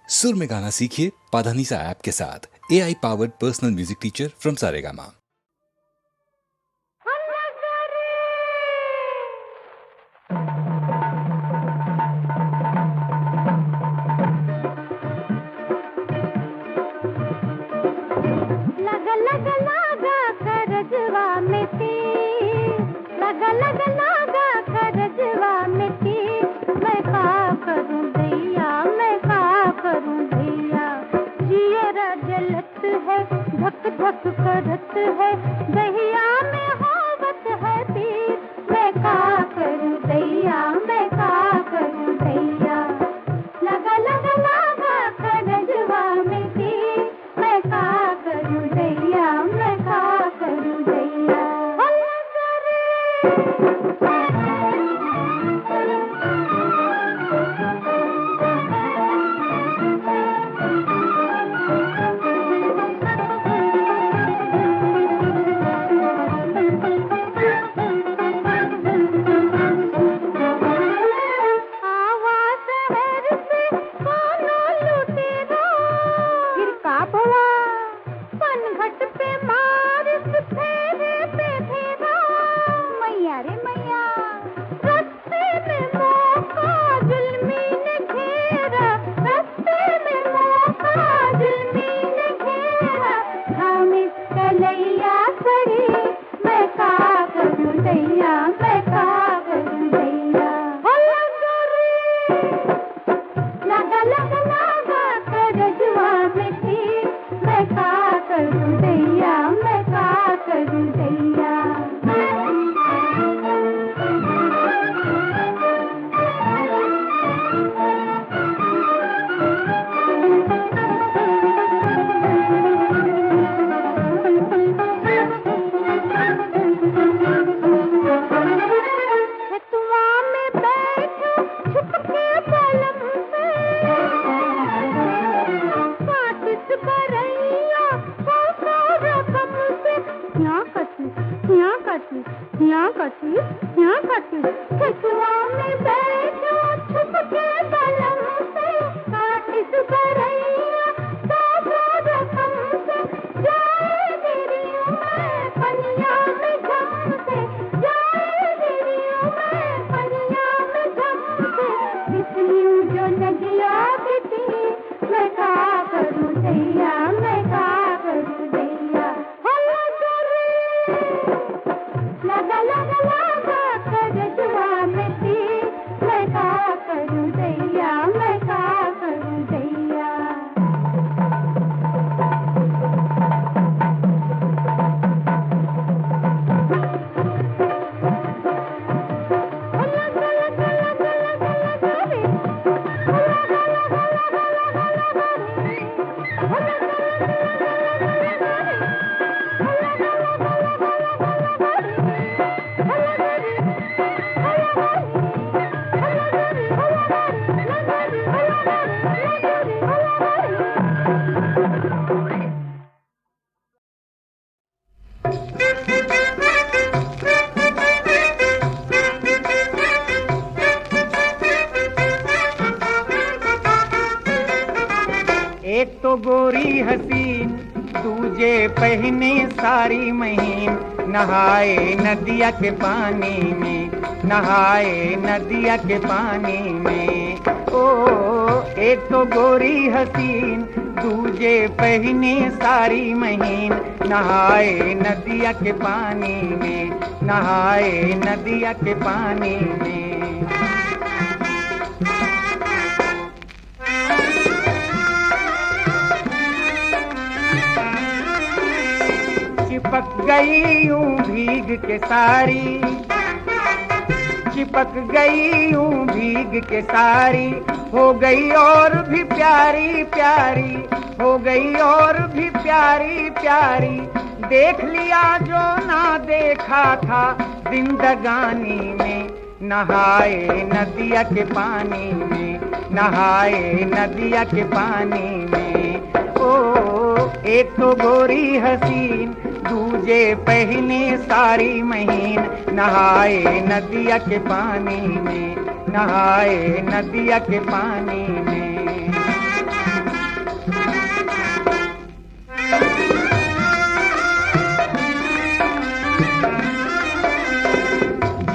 सुर में गाना सीखिए पाधानीसा ऐप के साथ। AI powered personal music teacher from Saregama. धक करत है दहिया में होवत है पीर, मैं का करूं दैया, मैं का करूं दैया। लगा लगा लगा करजवा में तीर, मैं का करूं दैया, मैं का करूं दैया। एक तो गोरी हसीन, दूजे पहने सारी महीन, नहाए नदिया के पानी में, नहाए नदिया के पानी में। ओ एक तो गोरी हसीन, दूजे पहने सारी महीन, नहाए नदिया के पानी में, नहाए नदिया के पानी में। चिपक गई यूं भीग के सारी, चिपक गई यूं भीग के सारी, हो गई और भी प्यारी प्यारी, हो गई और भी प्यारी प्यारी। देख लिया जो ना देखा था जिंदगानी में, नहाए नदिया के पानी में, नहाए नदिया के पानी में। ओ एक तो गोरी हसीन, दूजे पहने सारी महीन, नहाए नदिया के पानी में, नहाए नदिया के पानी में।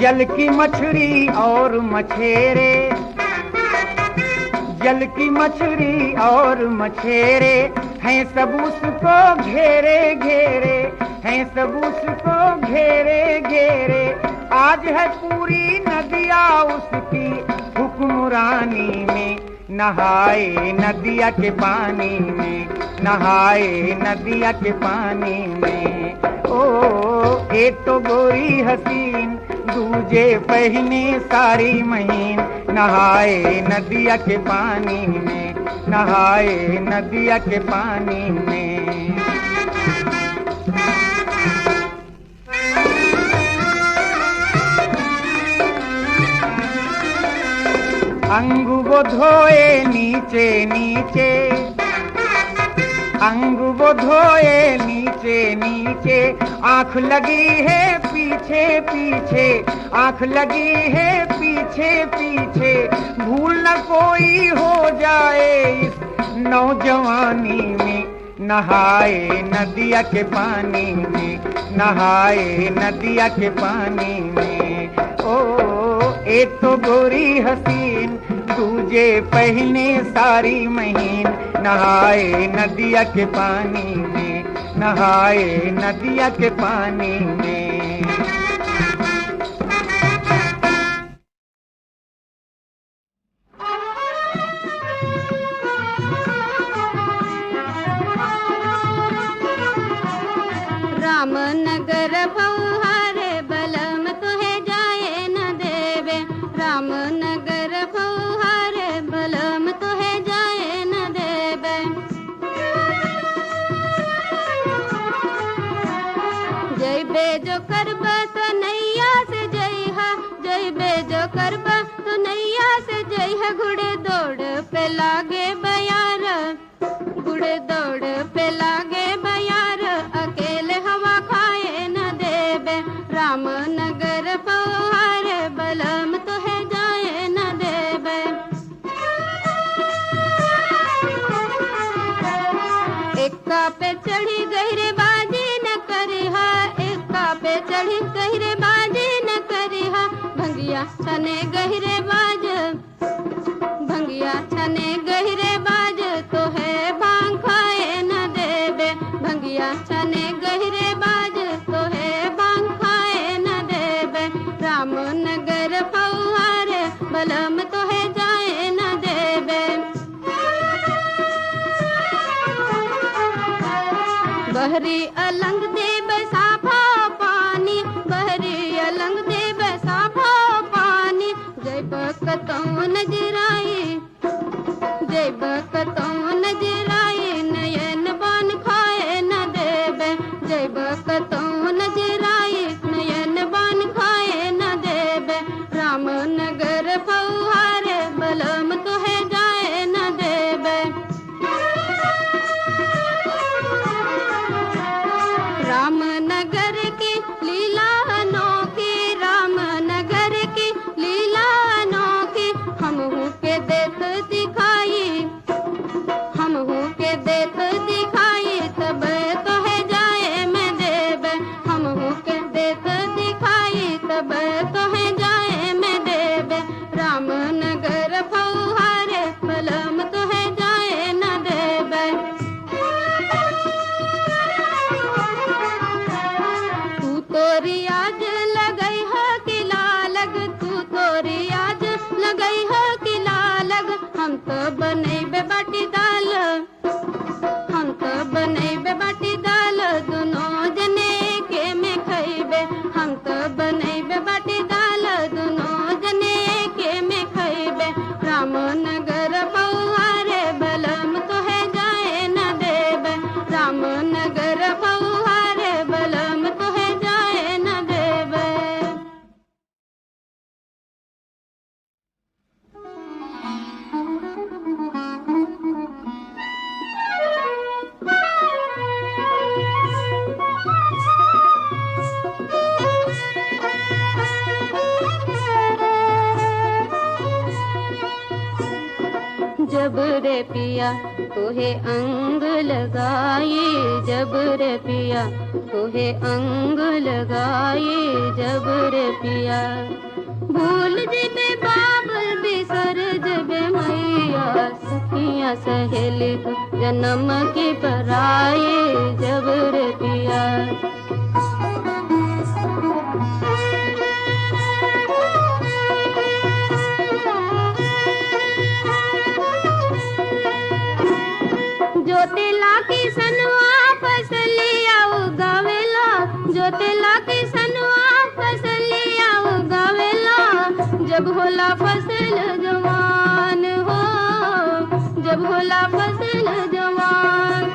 जल की मछली और मछेरे, जल की मछली और मछेरे हैं सब उसको घेरे घेरे, हैं सब उसको घेरे घेरे। आज है पूरी नदिया उसकी हुक्मरानी में, नहाए नदिया के पानी में, नहाए नदिया के पानी में। ओ एक तो गोरी हसीन, दूजे पहने सारी महीन, नहाए नदिया के पानी में, नहाए नदिया के पानी में। अंग वो धोए नीचे नीचे, अंग वो धोए नीचे नीचे, आंख लगी है पीछे पीछे, आंख लगी है पीछे पीछे। भूल न कोई हो जाए इस नौजवानी में, नहाए नदिया के पानी में, नहाए नदिया के पानी में। ओ एक तो गोरी हसीन, दूजे पहने सारी महीन, नहाए नदिया के पानी में, नहाए नदिया के पानी में। रामनगर फौहारे बलम तुहे जाए न देवे, रामनगर फौहारे बलम तुहे जाए न देवे। जय बे जो करब तो नैया से जइहा, जय बे जो करब तो नैया से जइहा। घुड़े दौड़ पे लागे बयार, घुड़े दौड़ पे लागे बयार, अकेले हवा खाए न देवे। रामनगर फौहारे बलम तुहे जाए न देवे। एक्का पे चढ़ी गहरे बाजी न करिहा, एक्का पे चढ़ी गहरे बाजी न करिहा। भंगिया छने गहरे बाज, भंगिया छने गहरे बाज, तो है भांग खाए न देवे। भंगिया छने गहरे बाज, तो है भांग खाए न देवे। रामनगर फौहारे बलम तो है जाए न देवे। बहरी अलंग देव साफा पानी, बहरी अलंग देव साफा पानी। जय बकतों नजराई, जय बकतों नजराई, नयन बान खाए न देवे। जय बकतों नजराई, नयन बान खाए न देवे। रामनगर फौहारे बलम तो है जाए न देवे। रामनगर की लीला अनोखी, रामनगर की लीला अनोखी। हम हूँ के देख दिखाई, हम हूँ के देख दिखाई, तब तो है जाए मैं देवे। हम हूँ के देख दिखाई, तब तो है जाए मैं देवे। रामनगर फौहारे बलम तो है जाए न देवे। तू तो रियाज लगई है किला लग, तू तो रियाज लगई है किला लग। हम तो बनैबे बाटी दाल, हम तो बनैबे बाटी दाल, दोनों जने के में खइबे। हम तो बनैबे बाटी दाल, दोनों जने के में खइबे। रामनगर फौहारे बलम तो है जाए न देवे। रामनगर फौहारे बलम तो है जाए न देवे। पिया तोहे अंग लगाए जब रे पिया तोहे अंग लगाए जब रे पिया भूल जबे बाबल बिसर जबे मैया सखियाँ सहेली तो जन्म के पराए जब रे पिया जोतेला की सनवा फसलिया उगावेला जोतेला की सनवा फसलिया उगावेला जब होला फसल जवान हो जब होला फसल जवान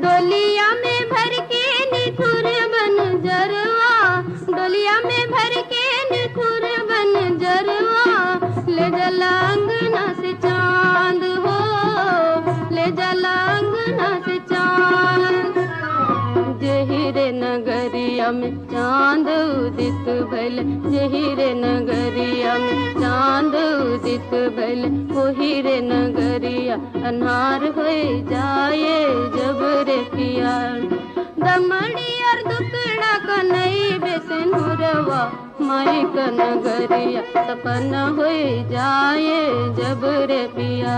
डोलिया में भर के निठुर बन जरवा डोलिया में भर के निठुर बन जरवा ले जला अंगना से चांद हो ले जला अंगना से चांद जहीरे नगरिया में चांद उदित भइल जहीरे नगरिया में चांद उदित भइल वही रे नगरिया अन्हार हो जाए जब रे पिया दमड़ी और दुकड़ा का नई बेसन हुरवा माई का नगरिया सपना हो जाए जब रे पिया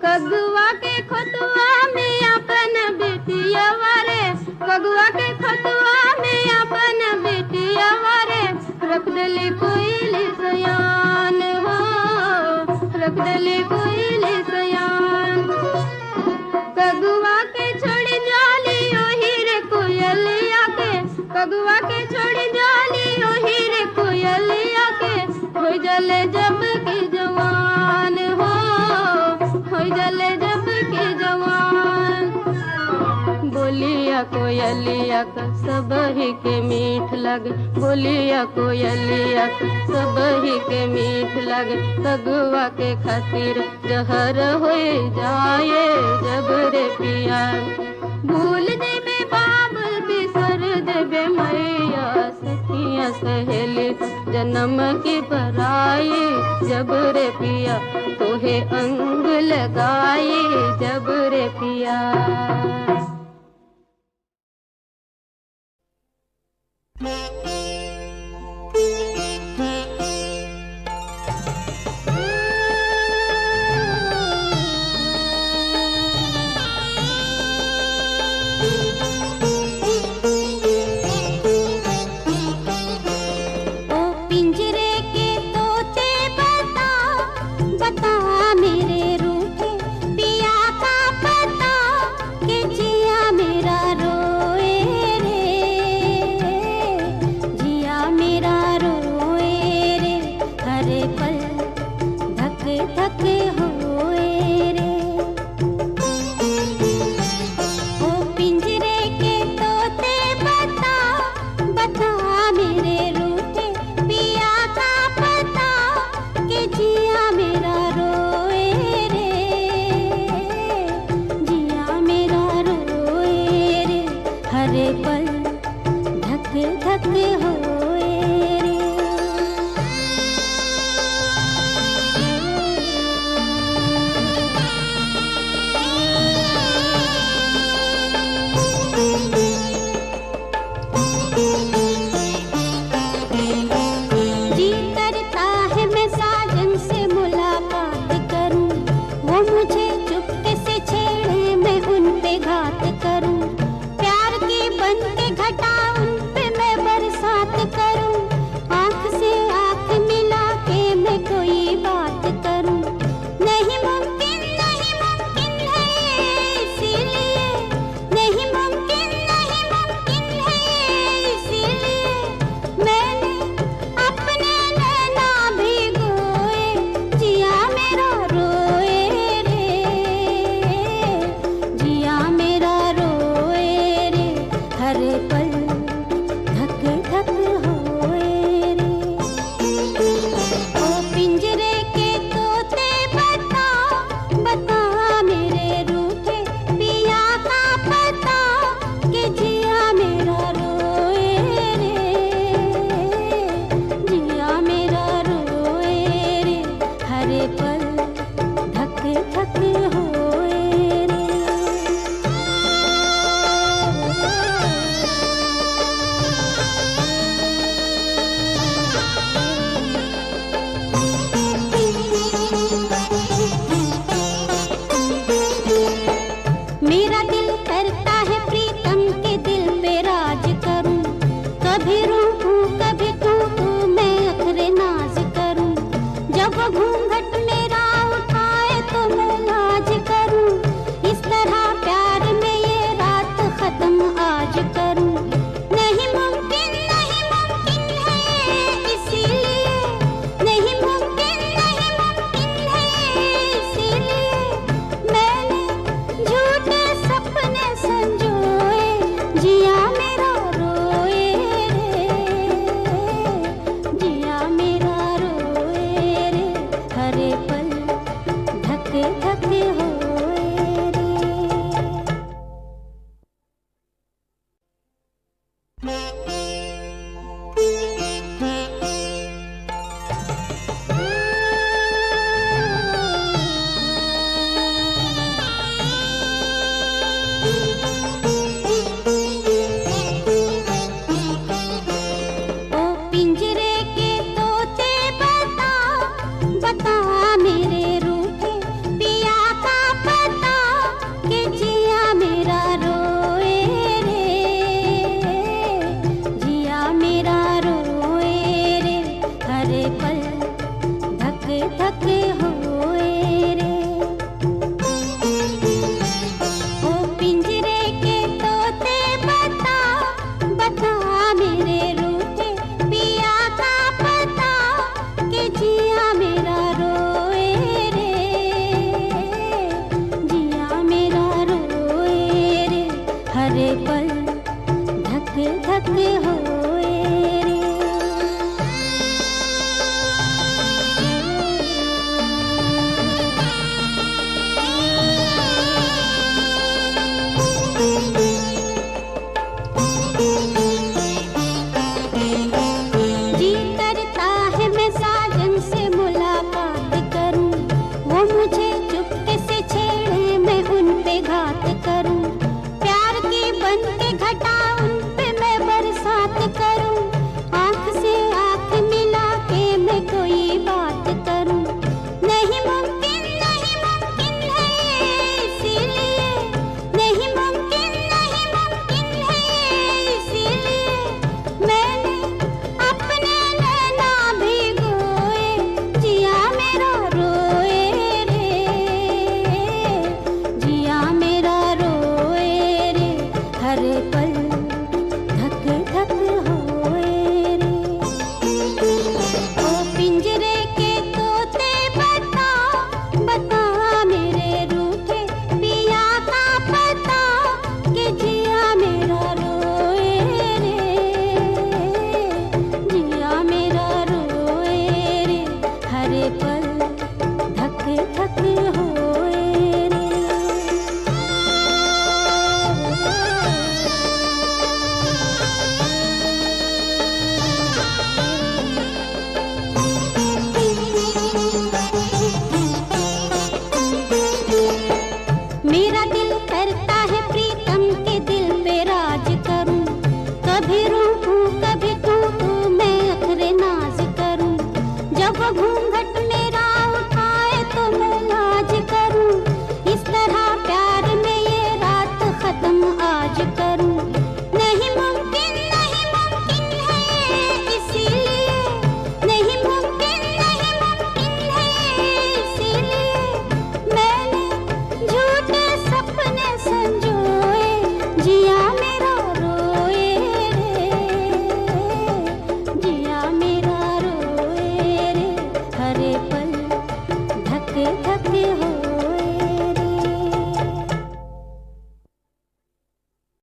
कगुआ के खतुआ में अपन बेटिया वारे कगुआ के खतुआ में अपन बेटिया वारे रख दली कोयली सयान हो रख दली कोयली सयान कगुआ के छोड़ी जाली ओही रे कोयलिया के कगुआ के छोड़ी जाली ओही रे कोयलिया के हो जले जब की जवान हो जले जब के जवान बोलिया कोयलिया का सब ही के मीठ लगे बोलिया कोयलिया का सब ही के मीठ लगे कगुआ के खातिर जहर हो जाए जब रे पिया भूल देबे बाबल बिसर देबे मैया सखियाँ सहेली जन्म की पराई जब रे पिया तोहे अंग लगाए जब रे पिया के जी कभी रूठूं कभी टूटूं मैं अखरे नाज करूं, जब वो घूंघट मेरा उठाए तो मैं लाज करूं, इस तरह प्यार में ये रात खत्म आज करूं। नहीं मुमकिन है इसीलिए, नहीं मुमकिन है इसीलिए मैंने झूठे सपने संजोए, जिया मेरा रोए रे, जिया मेरा रोए रे, हरे पल धक धक होए रे। ओ पिंजरे के तोते बता, बता मेरे रूठे पिया का पता, कि जिया मेरा रोए रे, जिया मेरा रोए रे, हरे पल धक धक होए रे। ओ पिंजरे के तोते बता, बता मेरे रूठे पिया का पता, कि जिया मेरा रोए रे, जिया मेरा रोए रे, हरे पल धक धक होए रे। जी करता है मैं साजन से मुलाकात करूं, वो मुझे चुपके से छेड़े मैं उन पे घात करूं, प्यार की बन के घटा उन पे मैं बरसात करूं, आंख से आंख मिला के मैं कोई बात करूं। नहीं मुमकिन है इसीलिए, नहीं मुमकिन है इसीलिए मैंने अपने नैना भिगोए, जिया मेरा रोए रे, जिया मेरा रोए रे, हरे पल धक धक होए रे। ओ पिंजरे के तोते बता, बता मेरे रूठे पिया का पता, कि जिया मेरा रोए रे, जिया मेरा रोए रे, हरे पल धक धक होए रे। मेरा दिल करता है प्रीतम के दिल पे राज करूं, कभी